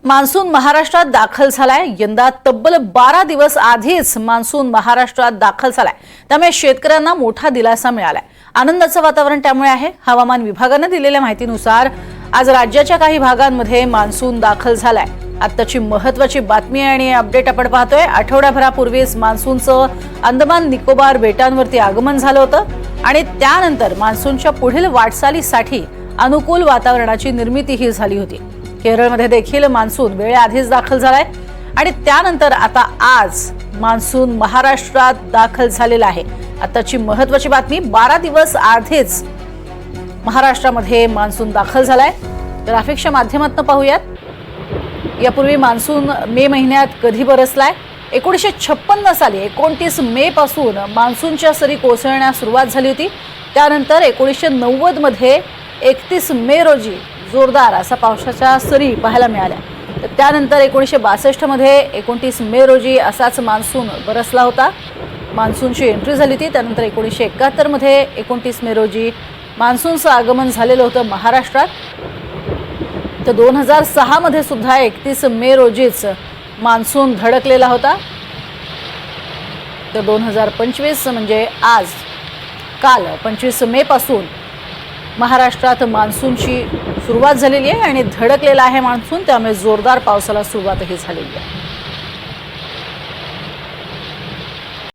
Monsoon महाराष्ट्रात दाखल झालाय। यंदा तब्बल 12 दिवस आधीच मान्सून महाराष्ट्रात दाखल झालाय, त्यामुळे शेतकऱ्यांना मोठा दिलासा मिळालाय। आनंदाचं वातावरण त्यामुळे आहे। हवामान विभागाने दिलेल्या माहितीनुसार आज राज्याच्या काही भागांमध्ये मान्सून दाखल झालाय। आत्ताची महत्त्वाची बातमी आणि अपडेट आपण पाहतोय। आठवड्याभरापूर्वीच मान्सूनचं अंदमान निकोबार बेटांवरती आगमन झालं होतं आणि त्यानंतर मान्सूनच्या पुढील वाटचालीसाठी अनुकूल वातावरणाची निर्मितीही झाली होती। केरळमध्ये देखील मान्सून वेळेआधीच दाखल झालाय आणि त्यानंतर आता आज मान्सून महाराष्ट्रात दाखल झालेला आहे। आताची महत्त्वाची बातमी, 12 दिवस आधीच महाराष्ट्रामध्ये मान्सून दाखल झालाय। ग्राफिक्सच्या माध्यमातून पाहूयात। यापूर्वी मान्सून मे महिन्यात कधी बरसलाय? 1956 साली 29 मे पासून मान्सूनच्या सरी कोसळण्यास सुरुवात झाली होती। त्यानंतर 1990 मध्ये 31 मे रोजी जोरदार असा पावसाच्या सरी पाहायला मिळाल्या। त्यानंतर 1962 मध्ये 29 मे रोजी असाच मान्सून बरसला होता। मान्सूनची एंट्री झाली होती। त्यानंतर 1971 मध्ये 29 मे रोजी मान्सूनचं आगमन झालेलं होतं महाराष्ट्रात। तर 2006 मध्ये सुद्धा 31 मे रोजीच मान्सून धडकलेला होता। तर 2025 म्हणजे आज काल 25 मे पासून महाराष्ट्रात मान्सूनची सुरुवात झालेली आहे आणि धडकलेला आहे मान्सून, त्यामुळे जोरदार पावसाला सुरुवातही झालेली आहे।